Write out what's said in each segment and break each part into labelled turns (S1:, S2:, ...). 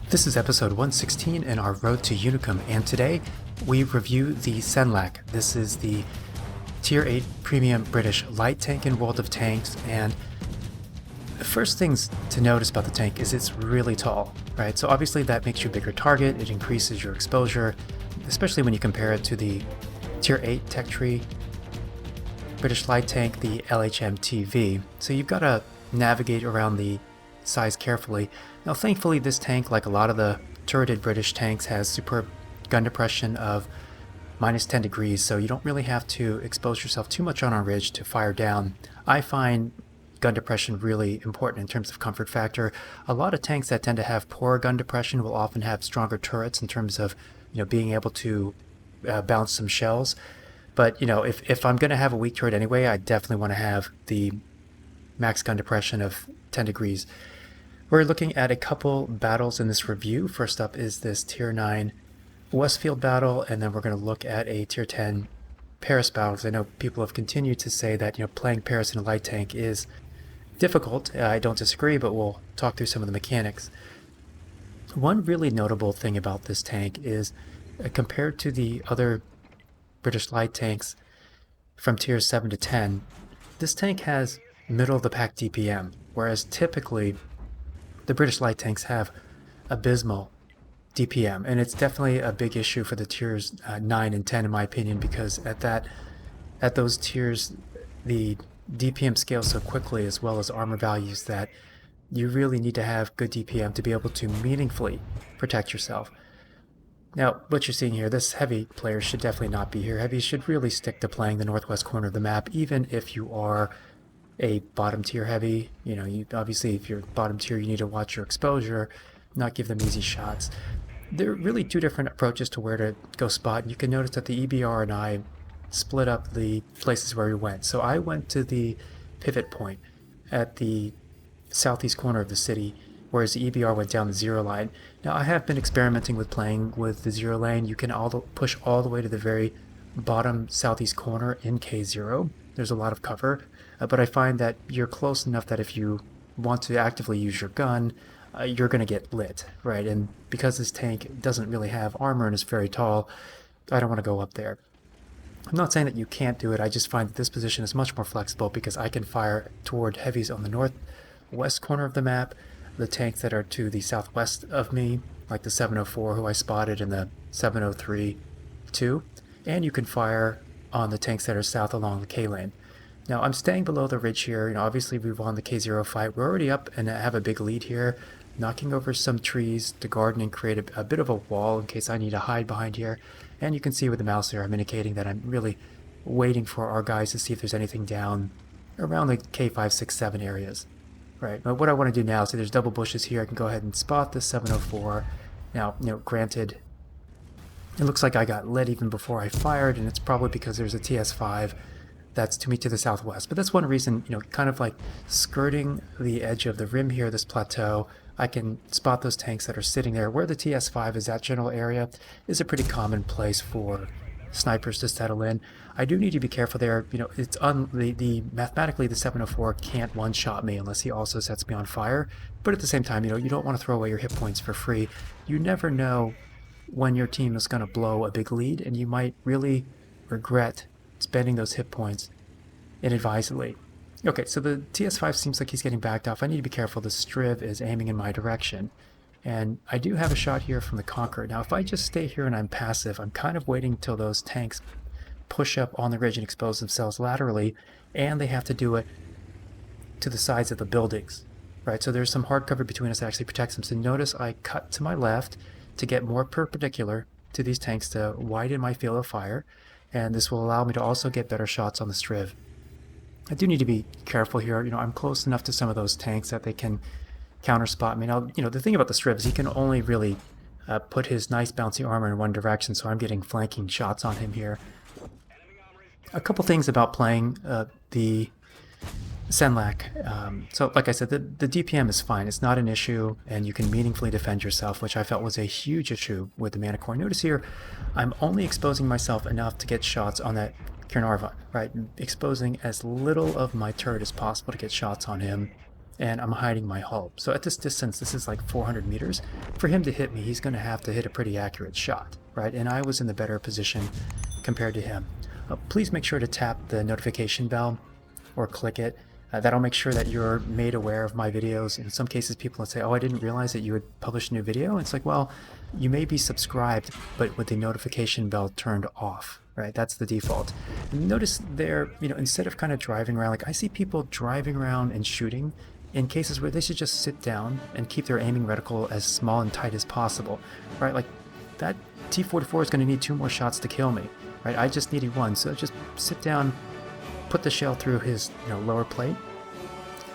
S1: This is episode 116 in our road to Unicum, and today we review the Senlac. This is the Tier 8 premium British light tank in World of Tanks, and the first things to notice about the tank is it's really tall, right? So obviously that makes you a bigger target, it increases your exposure, especially when you compare it to the Tier 8 tech tree British light tank, the LHM-TV. So you've got to navigate around the size carefully. Now thankfully this tank, like a lot of the turreted British tanks, has superb gun depression of -10 degrees, so you don't really have to expose yourself too much on a ridge to fire down. I find gun depression really important in terms of comfort factor. A lot of tanks that tend to have poor gun depression will often have stronger turrets in terms of being able to bounce some shells. But if I'm going to have a weak turret anyway, I definitely want to have the max gun depression of 10 degrees. We're looking at a couple battles in this review. First up is this Tier 9 Westfield battle, and then we're going to look at a Tier 10 Paris battle, because I know people have continued to say that playing Paris in a light tank is difficult. I don't disagree, but we'll talk through some of the mechanics. One really notable thing about this tank is compared to the other British light tanks from Tiers 7 to 10, this tank has middle of the pack DPM, whereas typically the British light tanks have abysmal DPM, and it's definitely a big issue for the Tiers 9 and 10 in my opinion, because at those tiers the DPM scales so quickly, as well as armor values, that you really need to have good DPM to be able to meaningfully protect yourself. Now, what you're seeing here, this heavy player should definitely not be here. Heavy should really stick to playing the northwest corner of the map, even if you are a bottom tier heavy. Obviously if you're bottom tier, you need to watch your exposure, not give them easy shots. There are really two different approaches to where to go spot. You can notice that the EBR and I split up the places where we went. So I went to the pivot point at the southeast corner of the city, whereas the EBR went down the zero line. Now I have been experimenting with playing with the zero lane. You can push all the way to the very bottom southeast corner in K0. There's a lot of cover, but I find that you're close enough that if you want to actively use your gun, you're going to get lit, right? And because this tank doesn't really have armor and is very tall, I don't want to go up there. I'm not saying that you can't do it, I just find that this position is much more flexible because I can fire toward heavies on the northwest corner of the map, the tanks that are to the southwest of me, like the 704 who I spotted and the 703 too, and you can fire on the tanks that are south along the K lane. Now I'm staying below the ridge here. Obviously we won the K0 fight. We're already up and have a big lead here, knocking over some trees to garden and create a bit of a wall in case I need to hide behind here. And you can see with the mouse there, I'm indicating that I'm really waiting for our guys to see if there's anything down around the K5, 6, 7 areas. Right, but what I want to do now, so there's double bushes here, I can go ahead and spot the 704. Now, granted, it looks like I got lit even before I fired, and it's probably because there's a TS5 that's to me to the southwest. But that's one reason, kind of like skirting the edge of the rim here, this plateau, I can spot those tanks that are sitting there. Where the TS5 is, that general area is a pretty common place for snipers to settle in. I do need to be careful there. It's mathematically the 704 can't one-shot me unless he also sets me on fire. But at the same time, you don't want to throw away your hit points for free. You never know when your team is going to blow a big lead, and you might really regret spending those hit points inadvisedly. Okay, so the TS5 seems like he's getting backed off. I need to be careful. The Striv is aiming in my direction. And I do have a shot here from the Conqueror. Now if I just stay here and I'm passive, I'm kind of waiting until those tanks push up on the ridge and expose themselves laterally, and they have to do it to the sides of the buildings, right? So there's some hard cover between us that actually protects them. So notice I cut to my left to get more perpendicular to these tanks to widen my field of fire, and this will allow me to also get better shots on the Striv. I do need to be careful here. I'm close enough to some of those tanks that they can counter spot me. Now, the thing about the Striv is he can only really put his nice bouncy armor in one direction, so I'm getting flanking shots on him here. A couple things about playing the Senlac. So like I said, the DPM is fine. It's not an issue, and you can meaningfully defend yourself, which I felt was a huge issue with the Mana Core. Notice here, I'm only exposing myself enough to get shots on that Caernarvon, right? Exposing as little of my turret as possible to get shots on him. and I'm hiding my hull. So at this distance, this is like 400 meters. For him to hit me, he's going to have to hit a pretty accurate shot, right? And I was in the better position compared to him. Please make sure to tap the notification bell or click it. That'll make sure that you're made aware of my videos. In some cases, people will say, oh, I didn't realize that you had published a new video. It's like, well, you may be subscribed, but with the notification bell turned off, right? That's the default. And notice there, instead of kind of driving around, like I see people driving around and shooting in cases where they should just sit down and keep their aiming reticle as small and tight as possible, right? Like that T-44 is going to need 2 more shots to kill me, right? I just needed 1, so just sit down, put the shell through his lower plate,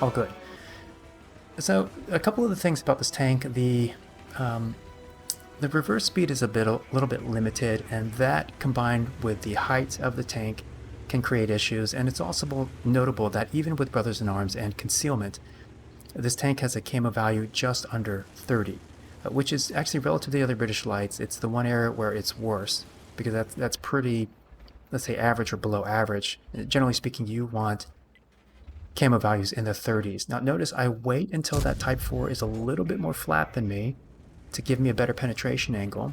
S1: all good. So a couple of the things about this tank, the reverse speed is a little bit limited, and that combined with the height of the tank can create issues. And it's also notable that even with Brothers in Arms and Concealment, this tank has a camo value just under 30, which is actually relative to the other British lights. It's the one area where it's worse, because that's pretty, let's say, average or below average. Generally speaking, you want camo values in the 30s. Now notice I wait until that Type 4 is a little bit more flat than me to give me a better penetration angle,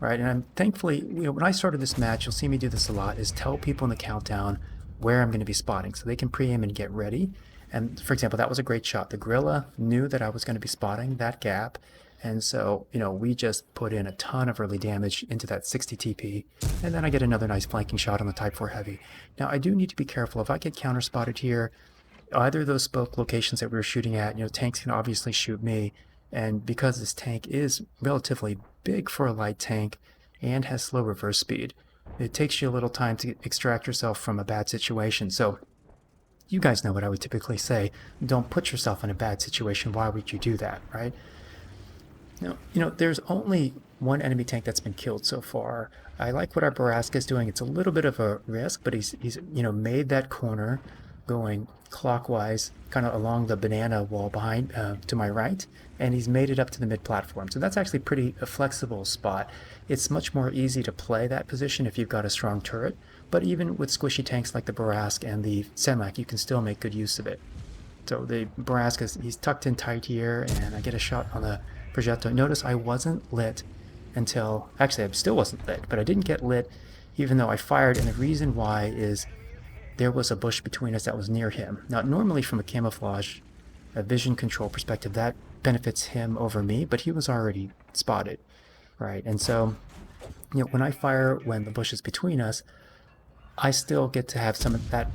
S1: right? And I'm thankfully, when I started this match, you'll see me do this a lot, is tell people in the countdown where I'm going to be spotting so they can pre-aim and get ready. And for example, that was a great shot. The Gorilla knew that I was going to be spotting that gap. And so, we just put in a ton of early damage into that 60 TP, and then I get another nice flanking shot on the Type 4 Heavy. Now, I do need to be careful. If I get counter-spotted here, either of those spoke locations that we were shooting at, tanks can obviously shoot me, and because this tank is relatively big for a light tank and has slow reverse speed, it takes you a little time to extract yourself from a bad situation. So, you guys know what I would typically say. Don't put yourself in a bad situation. Why would you do that, right? Now, there's only one enemy tank that's been killed so far. I like what our Baraska is doing. It's a little bit of a risk, but he's made that corner going clockwise, kind of along the banana wall behind to my right, and he's made it up to the mid-platform. So that's actually pretty a flexible spot. It's much more easy to play that position if you've got a strong turret, but even with squishy tanks like the Barask and the Senlac, you can still make good use of it. So the Baraska, he's tucked in tight here, and I get a shot on the projectile. Notice I wasn't lit until, actually I still wasn't lit, but I didn't get lit even though I fired, and the reason why is there was a bush between us that was near him. Now normally from a camouflage, a vision control perspective, that benefits him over me, but he was already spotted, right? And so, when I fire when the bush is between us, I still get to have some of that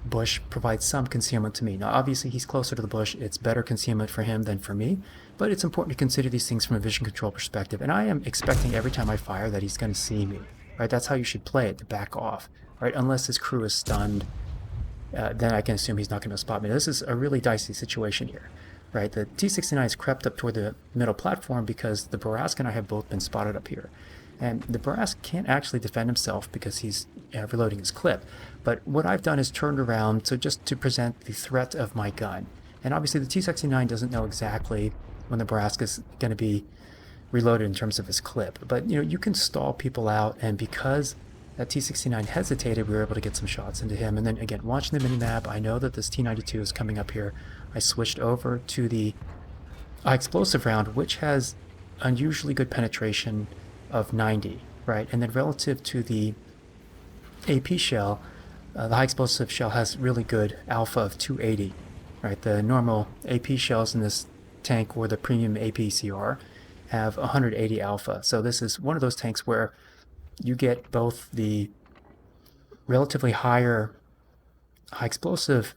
S1: bush provide some concealment to me. Now obviously he's closer to the bush, it's better concealment for him than for me, but it's important to consider these things from a vision control perspective, and I am expecting every time I fire that he's going to see me, right? That's how you should play it, to back off, right? Unless his crew is stunned, then I can assume he's not going to spot me. This is a really dicey situation here, right? The T-69 has crept up toward the middle platform because the Barask and I have both been spotted up here. And the Barask can't actually defend himself because he's reloading his clip. But what I've done is turned around so just to present the threat of my gun. And obviously the T-69 doesn't know exactly when the Barask is going to be reloaded in terms of his clip. But you can stall people out, and because that T-69 hesitated, we were able to get some shots into him. And then again, watching the minimap, I know that this T-92 is coming up here. I switched over to the high explosive round, which has unusually good penetration of 90, right? And then relative to the AP shell, the high explosive shell has really good alpha of 280, right? The normal AP shells in this tank, or the premium APCR, have 180 alpha. So this is one of those tanks where you get both the relatively higher high explosive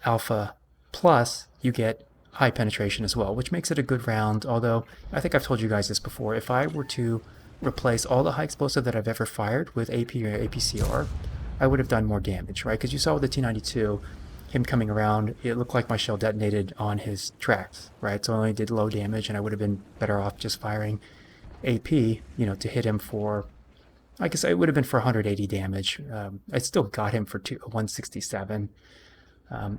S1: alpha, plus you get high penetration as well, which makes it a good round. Although I think I've told you guys this before, if I were to replace all the high explosive that I've ever fired with AP or APCR, I would have done more damage, right? Because you saw with the T-92, him coming around, it looked like my shell detonated on his tracks, right? So I only did low damage, and I would have been better off just firing AP, to hit him for, I guess it would have been for 180 damage. I still got him for 167.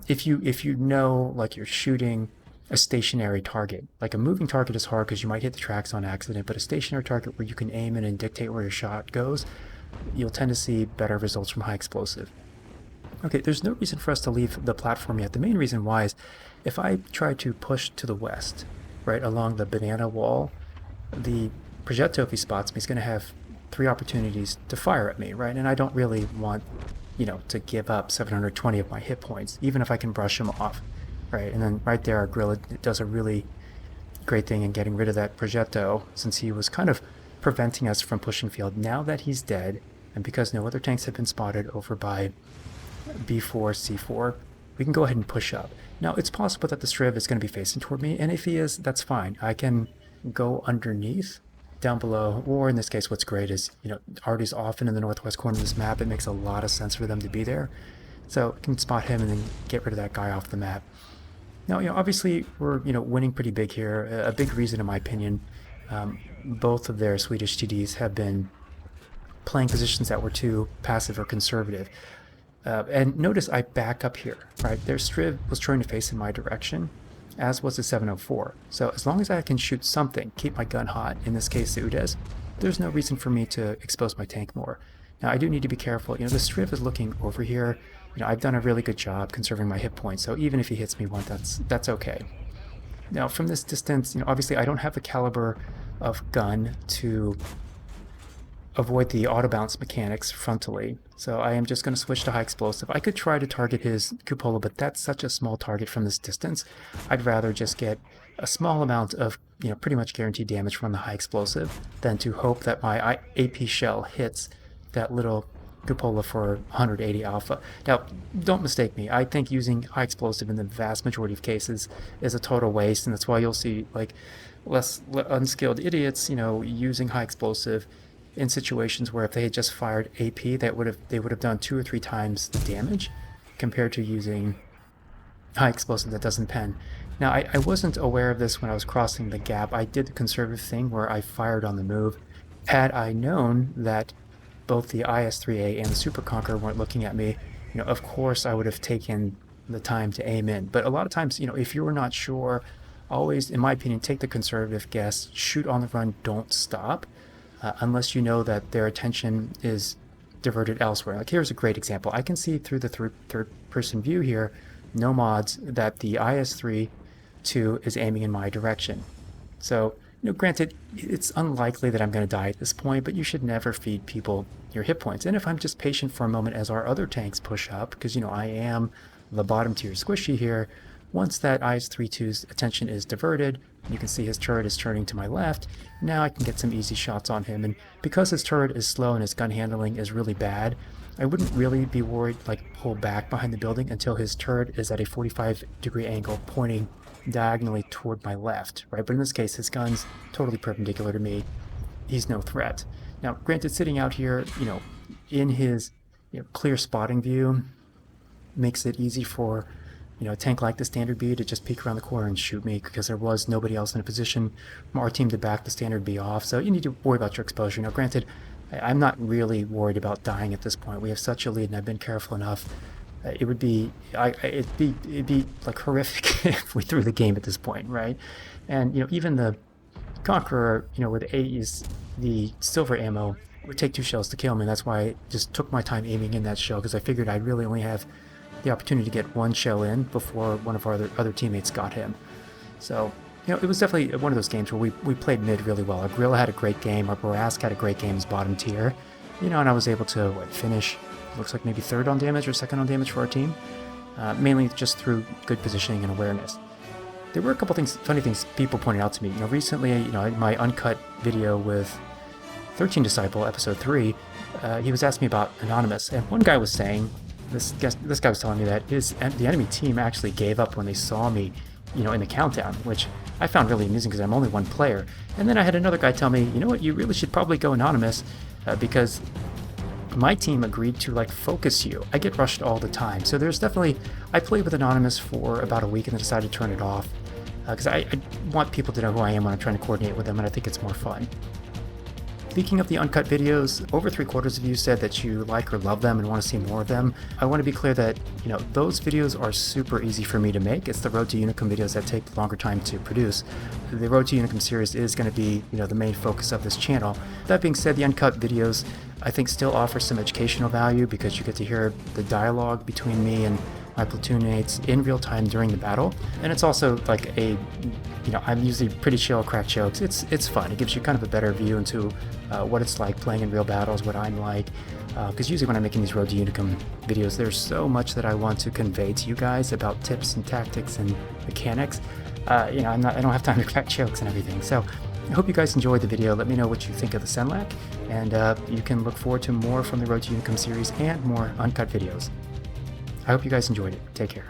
S1: If you know, like, you're shooting a stationary target, like a moving target is hard because you might hit the tracks on accident, but a stationary target where you can aim in and dictate where your shot goes, you'll tend to see better results from high explosive. Okay, there's no reason for us to leave the platform yet. The main reason why is if I try to push to the west, right along the banana wall, the projectile, if he spots me, is going to have 3 opportunities to fire at me, right? And I don't really want, to give up 720 of my hit points, even if I can brush him off, right? And then right there, our gorilla does a really great thing in getting rid of that projectile, since he was kind of preventing us from pushing field. Now that he's dead, and because no other tanks have been spotted over by B4, C4, we can go ahead and push up. Now, it's possible that the Striv is going to be facing toward me, and if he is, that's fine. I can go underneath, down below, or in this case, what's great is, Artie's often in the northwest corner of this map. It makes a lot of sense for them to be there. So I can spot him and then get rid of that guy off the map. Now, obviously, we're, winning pretty big here. A big reason, in my opinion, both of their Swedish TDs have been playing positions that were too passive or conservative. And notice I back up here, right? Their Striv was trying to face in my direction, as was the 704. So as long as I can shoot something, keep my gun hot, in this case the UDES, there's no reason for me to expose my tank more. Now I do need to be careful. The Striv is looking over here. I've done a really good job conserving my hit points, so even if he hits me once, that's okay. Now from this distance, obviously I don't have the caliber of gun to avoid the auto bounce mechanics frontally, so I am just going to switch to high explosive. I could try to target his cupola, but that's such a small target from this distance. I'd rather just get a small amount of pretty much guaranteed damage from the high explosive than to hope that my AP shell hits that little cupola for 180 alpha. Now, don't mistake me. I think using high explosive in the vast majority of cases is a total waste, and that's why you'll see less unskilled idiots, using high explosive in situations where if they had just fired AP, they would have done 2 or 3 times the damage compared to using high explosive that doesn't pen. Now, I wasn't aware of this when I was crossing the gap. I did the conservative thing where I fired on the move. Had I known that both the IS-3A and the Super Conqueror weren't looking at me, of course I would have taken the time to aim in. But a lot of times, if you're not sure, always, in my opinion, take the conservative guess, shoot on the run, don't stop. Unless you know that their attention is diverted elsewhere. Like here's a great example. I can see through the third-person view here, no mods, that the IS-3-2 is aiming in my direction. So, granted, it's unlikely that I'm going to die at this point, but you should never feed people your hit points. And if I'm just patient for a moment as our other tanks push up, because, I am the bottom tier squishy here, once that IS-3-2's attention is diverted, you can see his turret is turning to my left. Now I can get some easy shots on him, and because his turret is slow and his gun handling is really bad, I wouldn't really be worried, pull back behind the building until his turret is at a 45-degree angle pointing diagonally toward my left, right? But in this case, his gun's totally perpendicular to me. He's no threat. Now, granted, sitting out here, in his clear spotting view makes it easy for a tank like the Standard B to just peek around the corner and shoot me, because there was nobody else in a position from our team to back the Standard B off. So you need to worry about your exposure. Now, granted, I'm not really worried about dying at this point. We have such a lead, and I've been careful enough. It'd be horrific if we threw the game at this point, right? And even the Conqueror, with the silver ammo, would take 2 shells to kill me. And that's why I just took my time aiming in that shell, because I figured I'd really only have the opportunity to get 1 shell in before one of our other teammates got him. So, it was definitely one of those games where we played mid really well. Our Gorilla had a great game, our Borask had a great game as bottom tier, and I was able to finish, looks like maybe 3rd on damage or 2nd on damage for our team, mainly just through good positioning and awareness. There were a couple funny things people pointed out to me. Recently, in my uncut video with 13 Disciple, episode 3, he was asking me about Anonymous, and one guy was saying, this guy was telling me that the enemy team actually gave up when they saw me, in the countdown, which I found really amusing because I'm only 1 player. And then I had another guy tell me, what, you really should probably go Anonymous because my team agreed to focus you. I get rushed all the time. So there's definitely, I played with Anonymous for about a week and then decided to turn it off because I want people to know who I am when I'm trying to coordinate with them, and I think it's more fun. Speaking of the uncut videos, over 3/4 of you said that you like or love them and want to see more of them. I want to be clear that, those videos are super easy for me to make. It's the Road to Unicum videos that take longer time to produce. The Road to Unicum series is going to be, the main focus of this channel. That being said, the uncut videos, I think, still offer some educational value because you get to hear the dialogue between me and my platoon mates in real time during the battle. And it's also like a, I'm usually pretty chill, crack jokes. It's fun. It gives you kind of a better view into what it's like playing in real battles, what I'm like. Because usually when I'm making these Road to Unicum videos, there's so much that I want to convey to you guys about tips and tactics and mechanics. I don't have time to crack jokes and everything. So I hope you guys enjoyed the video. Let me know what you think of the Senlac, and you can look forward to more from the Road to Unicum series and more uncut videos. I hope you guys enjoyed it. Take care.